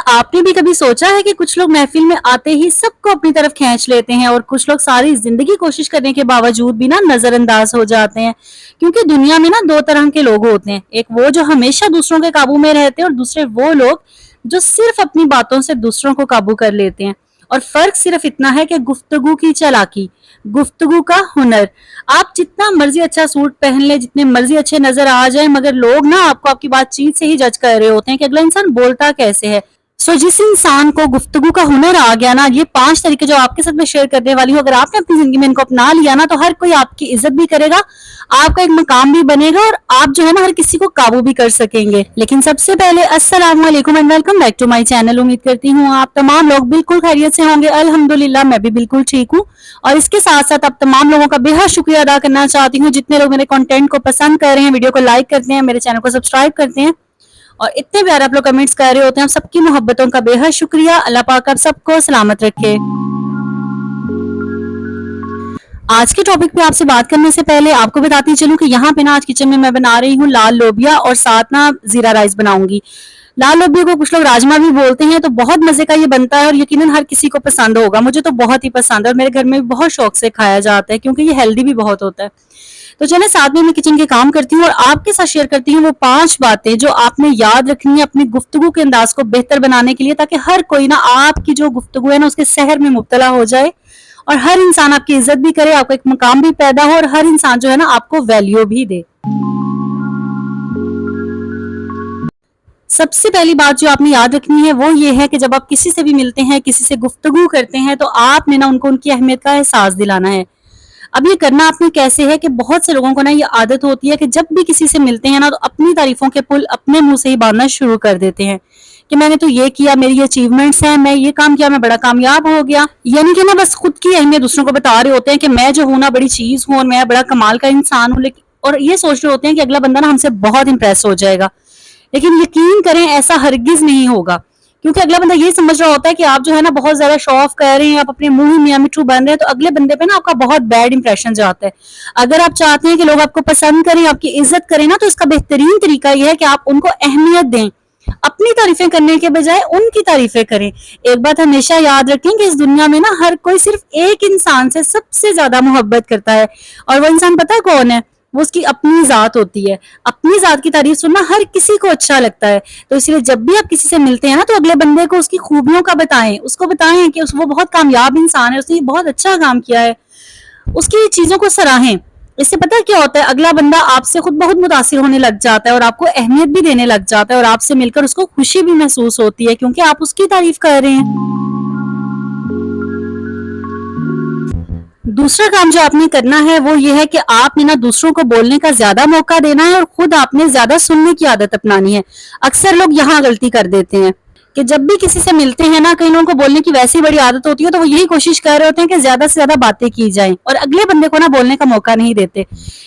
آپ نے بھی کبھی سوچا ہے کہ کچھ لوگ محفل میں آتے ہی سب کو اپنی طرف کھینچ لیتے ہیں اور کچھ لوگ ساری زندگی کوشش کرنے کے باوجود بھی نا نظر انداز ہو جاتے ہیں؟ کیونکہ دنیا میں نا دو طرح کے لوگ ہوتے ہیں، ایک وہ جو ہمیشہ دوسروں کے قابو میں رہتے ہیں اور دوسرے وہ لوگ جو صرف اپنی باتوں سے دوسروں کو قابو کر لیتے ہیں۔ اور فرق صرف اتنا ہے کہ گفتگو کی چالاکی، گفتگو کا ہنر۔ آپ جتنا مرضی اچھا سوٹ پہن لیں، جتنے مرضی اچھے نظر آ جائیں، مگر لوگ نا آپ کو آپ کی بات چیت سے ہی جج کر رہے ہوتے ہیں کہ اگلا انسان بولتا کیسے ہے۔ جس انسان کو گفتگو کا ہنر آ گیا نا، یہ 5 طریقے جو آپ کے ساتھ میں شیئر کرنے والی ہوں، اگر آپ نے اپنی زندگی میں ان کو اپنا لیا نا تو ہر کوئی آپ کی عزت بھی کرے گا، آپ کا ایک مقام بھی بنے گا اور آپ جو ہے نا ہر کسی کو قابو بھی کر سکیں گے۔ لیکن سب سے پہلے السلام علیکم and welcome back to my channel. امید کرتی ہوں آپ تمام لوگ بالکل خیریت سے ہوں گے۔ الحمدللہ میں بھی بالکل ٹھیک ہوں، اور اس کے ساتھ ساتھ اب تمام لوگوں کا بے حد شکریہ ادا کرنا چاہتی ہوں جتنے لوگ میرے کنٹینٹ کو پسند کر رہے ہیں، ویڈیو کو لائک کرتے ہیں، میرے چینل کو سبسکرائب کرتے ہیں اور اتنے پیارے آپ لوگ کمنٹس کر رہے ہوتے ہیں۔ سب کی محبتوں کا بے حد شکریہ۔ اللہ پاک آپ سب کو سلامت رکھے۔ آج کے ٹاپک پہ آپ سے بات کرنے سے پہلے آپ کو بتاتی چلوں کہ یہاں پہ نا آج کچن میں بنا رہی ہوں لال لوبیا اور ساتھ نا زیرہ رائس بناؤں گی۔ لال لوبیا کو کچھ لوگ راجما بھی بولتے ہیں، تو بہت مزے کا یہ بنتا ہے اور یقیناً ہر کسی کو پسند ہوگا۔ مجھے تو بہت ہی پسند ہے اور میرے گھر میں بھی بہت شوق سے کھایا جاتا ہے کیونکہ یہ ہیلدی بھی بہت ہوتا ہے۔ تو چلیں ساتھ میں کچن کے کام کرتی ہوں اور آپ کے ساتھ شیئر کرتی ہوں وہ 5 باتیں جو آپ نے یاد رکھنی ہے اپنی گفتگو کے انداز کو بہتر بنانے کے لیے، تاکہ ہر کوئی نا آپ کی جو گفتگو ہے نا اس کے سحر میں مبتلا ہو جائے اور ہر انسان آپ کی عزت بھی کرے، آپ کا ایک مقام بھی پیدا ہو اور ہر انسان جو ہے نا آپ کو ویلیو بھی دے۔ سب سے پہلی بات جو آپ نے یاد رکھنی ہے وہ یہ ہے کہ جب آپ کسی سے بھی ملتے ہیں، کسی سے گفتگو کرتے ہیں، تو آپ نے نا ان کو ان کی اہمیت کا احساس دلانا ہے۔ اب یہ کرنا آپ نے کیسے ہے کہ بہت سے لوگوں کو نا یہ عادت ہوتی ہے کہ جب بھی کسی سے ملتے ہیں نا تو اپنی تعریفوں کے پل اپنے منہ سے ہی باندھنا شروع کر دیتے ہیں کہ میں نے تو یہ کیا، میری یہ اچیومنٹس ہیں، میں یہ کام کیا، میں بڑا کامیاب ہو گیا۔ یعنی کہ نا بس خود کی اہمیت دوسروں کو بتا رہے ہوتے ہیں کہ میں جو ہوں نا بڑی چیز ہوں اور میں بڑا کمال کا انسان ہوں، لیکن اور یہ سوچ رہے ہوتے ہیں کہ اگلا بندہ نا ہم سے بہت امپریس ہو جائے گا۔ لیکن یقین کریں ایسا ہرگز نہیں ہوگا، کیونکہ اگلا بندہ یہ سمجھ رہا ہوتا ہے کہ آپ جو ہے نا بہت زیادہ شو آف کر رہے ہیں، آپ اپنے منہ میاں مٹھو بن رہے ہیں، تو اگلے بندے پہ نا آپ کا بہت بیڈ امپریشن جاتا ہے۔ اگر آپ چاہتے ہیں کہ لوگ آپ کو پسند کریں، آپ کی عزت کریں نا، تو اس کا بہترین طریقہ یہ ہے کہ آپ ان کو اہمیت دیں، اپنی تعریفیں کرنے کے بجائے ان کی تعریفیں کریں۔ ایک بات ہمیشہ یاد رکھیں کہ اس دنیا میں نا ہر کوئی صرف ایک انسان سے سب سے زیادہ محبت کرتا ہے، اور وہ انسان پتہ کون ہے؟ وہ اس کی اپنی ذات ہوتی ہے۔ اپنی ذات کی تعریف سننا ہر کسی کو اچھا لگتا ہے، تو اس لیے جب بھی آپ کسی سے ملتے ہیں نا تو اگلے بندے کو اس کی خوبیوں کا بتائیں، اس کو بتائیں کہ وہ بہت کامیاب انسان ہے، اس نے بہت اچھا کام کیا ہے، اس کی چیزوں کو سراہیں۔ اس سے پتہ کیا ہوتا ہے؟ اگلا بندہ آپ سے خود بہت متاثر ہونے لگ جاتا ہے اور آپ کو اہمیت بھی دینے لگ جاتا ہے، اور آپ سے مل کر اس کو خوشی بھی محسوس ہوتی ہے کیونکہ آپ اس کی تعریف کر رہے ہیں۔ دوسرا کام جو آپ نے کرنا ہے وہ یہ ہے کہ آپ نے نا دوسروں کو بولنے کا زیادہ موقع دینا ہے اور خود آپ نے زیادہ سننے کی عادت اپنانی ہے۔ اکثر لوگ یہاں غلطی کر دیتے ہیں کہ جب بھی کسی سے ملتے ہیں نا، کئی لوگوں کو بولنے کی ویسی بڑی عادت ہوتی ہے تو وہ یہی کوشش کر رہے ہوتے ہیں کہ زیادہ سے زیادہ باتیں کی جائیں اور اگلے بندے کو نا بولنے کا موقع نہیں دیتے۔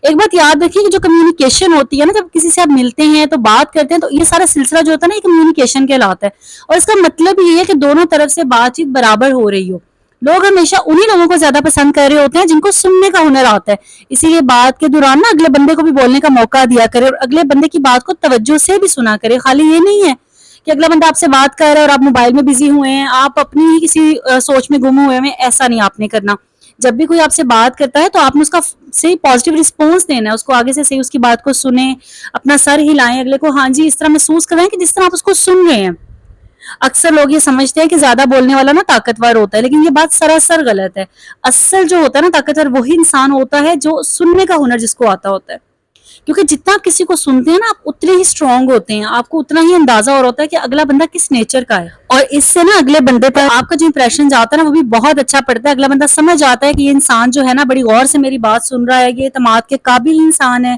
ایک بات یاد رکھیے کہ جو کمیونیکیشن ہوتی ہے نا، جب کسی سے آپ ملتے ہیں تو بات کرتے ہیں، تو یہ سارا سلسلہ جو ہوتا ہے نا یہ کمیونیکیشن کہلاتا ہے، اور اس کا مطلب یہ ہے کہ دونوں طرف سے بات چیت برابر ہو رہی ہو۔ لوگ ہمیشہ انہی لوگوں کو زیادہ پسند کر رہے ہوتے ہیں جن کو سننے کا ہنر آتا ہے، اسی لیے بات کے دوران نا اگلے بندے کو بھی بولنے کا موقع دیا کرے اور اگلے بندے کی بات کو توجہ سے بھی سنا کرے۔ خالی یہ نہیں ہے کہ اگلا بندہ آپ سے بات کر رہا ہے اور آپ موبائل میں بزی ہوئے ہیں، آپ اپنی ہی کسی سوچ میں گم ہوئے ہیں، ایسا نہیں آپ نے کرنا۔ جب بھی کوئی آپ سے بات کرتا ہے تو آپ نے اس کا صحیح پازیٹیو رسپانس دینا ہے، اس کو آگے سے صحیح اس کی بات کو سنیں، اپنا سر ہلائیں، اگلے کو ہاں جی اس طرح محسوس کروائیں کہ جس طرح آپ اس کو سن رہے ہیں۔ اکثر لوگ یہ سمجھتے ہیں کہ زیادہ بولنے والا نا طاقتور ہوتا ہے، لیکن یہ بات سراسر غلط ہے۔ اصل جو ہوتا ہے نا طاقتور وہی انسان ہوتا ہے جو سننے کا ہنر جس کو آتا ہوتا ہے، کیونکہ جتنا آپ کسی کو سنتے ہیں نا آپ اتنے ہی اسٹرانگ ہوتے ہیں، آپ کو اتنا ہی اندازہ اور ہوتا ہے کہ اگلا بندہ کس نیچر کا ہے، اور اس سے نا اگلے بندے پر آپ کا جو امپریشن جاتا ہے نا وہ بھی بہت اچھا پڑتا ہے۔ اگلا بندہ سمجھ آتا ہے کہ یہ انسان جو ہے نا بڑی غور سے میری بات سن رہا ہے، یہ اعتماد کے قابل انسان ہے،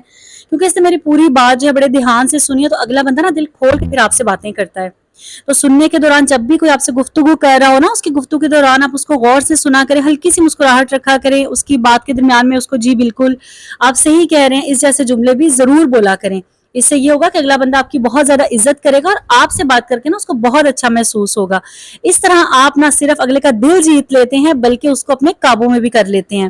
کیونکہ اس نے میری پوری بات جو ہے بڑے دھیان سے سنی ہے، تو اگلا بندہ نا دل کھول کے پھر آپ سے باتیں کرتا ہے۔ تو سننے کے دوران جب بھی کوئی آپ سے گفتگو کر رہا ہو نا، اس کی گفتگو کے دوران آپ اس کو غور سے سنا کریں، ہلکی سی مسکراہٹ رکھا کریں، اس کی بات کے درمیان میں اس کو جی بالکل آپ صحیح کہہ رہے ہیں اس جیسے جملے بھی ضرور بولا کریں۔ اس سے یہ ہوگا کہ اگلا بندہ آپ کی بہت زیادہ عزت کرے گا اور آپ سے بات کر کے نا اس کو بہت اچھا محسوس ہوگا۔ اس طرح آپ نہ صرف اگلے کا دل جیت لیتے ہیں بلکہ اس کو اپنے قابو میں بھی کر لیتے ہیں۔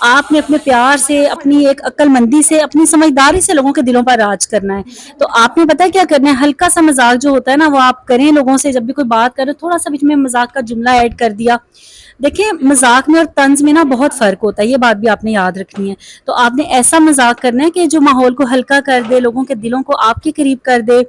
آپ نے اپنے پیار سے، اپنی ایک عقل مندی سے، اپنی سمجھداری سے لوگوں کے دلوں پر راج کرنا ہے. تو آپ نے پتا کیا کرنا ہے، ہلکا سا مذاق جو ہوتا ہے نا وہ آپ کریں لوگوں سے. جب بھی کوئی بات کرے تھوڑا سا بیچ میں مذاق کا جملہ ایڈ کر دیا. دیکھیں مذاق میں اور طنز میں نا بہت فرق ہوتا ہے، یہ بات بھی آپ نے یاد رکھنی ہے. تو آپ نے ایسا مذاق کرنا ہے کہ جو ماحول کو ہلکا کر دے، لوگوں کے دلوں کو آپ کے قریب کر دے.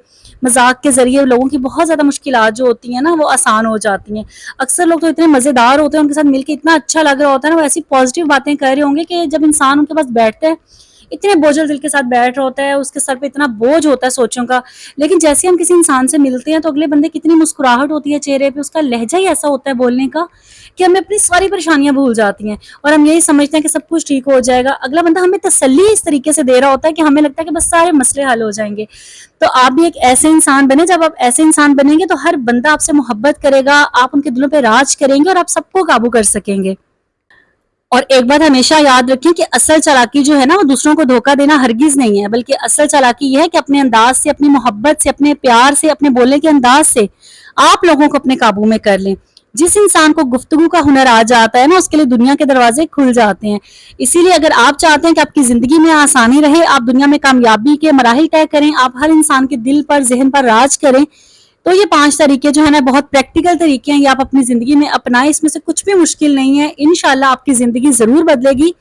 مذاق کے ذریعے لوگوں کی بہت زیادہ مشکلات جو ہوتی ہیں نا وہ آسان ہو جاتی ہیں. اکثر لوگ تو اتنے مزیدار ہوتے ہیں، ان کے ساتھ مل کے اتنا اچھا لگ رہا ہوتا ہے نا، وہ ایسی پازیٹیو باتیں کر رہے ہوں گے کہ جب انسان ان کے پاس بیٹھتا ہے اتنے بوجھل دل کے ساتھ بیٹھ رہا ہوتا ہے، اس کے سر پہ اتنا بوجھ ہوتا ہے سوچوں کا. لیکن جیسے ہم کسی انسان سے ملتے ہیں تو اگلے بندے کی اتنی مسکراہٹ ہوتی ہے چہرے پہ، اس کا لہجہ ہی ایسا ہوتا ہے بولنے کا کہ ہمیں اپنی ساری پریشانیاں بھول جاتی ہیں اور ہم یہی سمجھتے ہیں کہ سب کچھ ٹھیک ہو جائے گا. اگلا بندہ ہمیں تسلی اس طریقے سے دے رہا ہوتا ہے کہ ہمیں لگتا ہے کہ بس سارے مسئلے حل ہو جائیں گے. تو آپ بھی ایک ایسے انسان بنے، جب آپ ایسے انسان بنیں گے تو ہر بندہ آپ سے محبت کرے گا، آپ ان کے دلوں پہ راج کریں گے اور آپ سب کو قابو کر سکیں گے. اور ایک بات ہمیشہ یاد رکھیں کہ اصل چالاکی جو ہے نا وہ دوسروں کو دھوکہ دینا ہرگز نہیں ہے، بلکہ اصل چالاکی یہ ہے کہ اپنے انداز سے، اپنی محبت سے، اپنے پیار سے، اپنے بولنے کے انداز سے آپ لوگوں کو اپنے قابو میں کر لیں. جس انسان کو گفتگو کا ہنر آ جاتا ہے نا اس کے لیے دنیا کے دروازے کھل جاتے ہیں. اسی لیے اگر آپ چاہتے ہیں کہ آپ کی زندگی میں آسانی رہے، آپ دنیا میں کامیابی کے مراحل طے کریں، آپ ہر انسان کے دل پر، ذہن پر راج کریں، تو یہ 5 طریقے جو ہے نا بہت پریکٹیکل طریقے ہیں، یہ آپ اپنی زندگی میں اپنائیں. اس میں سے کچھ بھی مشکل نہیں ہے. انشاءاللہ آپ کی زندگی ضرور بدلے گی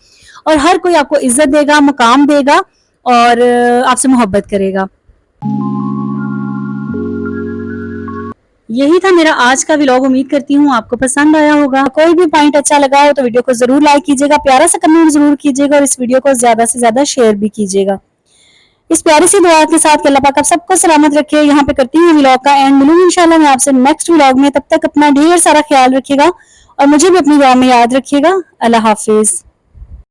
اور ہر کوئی آپ کو عزت دے گا، مقام دے گا اور آپ سے محبت کرے گا. یہی تھا میرا آج کا ولاگ. امید کرتی ہوں آپ کو پسند آیا ہوگا. کوئی بھی پوائنٹ اچھا لگا ہو تو ویڈیو کو ضرور لائک کیجیے گا، پیارا سا کمنٹ ضرور کیجیے گا اور اس ویڈیو کو زیادہ سے زیادہ شیئر بھی کیجیے گا. اس پیاری سی دعا کے ساتھ کہ اللہ پاک آپ سب کو سلامت رکھے. یہاں پہ کرتی ہوں ولاگ کا اینڈ. ملوں گی انشاءاللہ میں آپ سے نیکسٹ ولاگ میں. تب تک اپنا ڈھیر سارا خیال رکھیے گا اور مجھے بھی اپنی دعا میں یاد رکھیے گا. اللہ حافظ.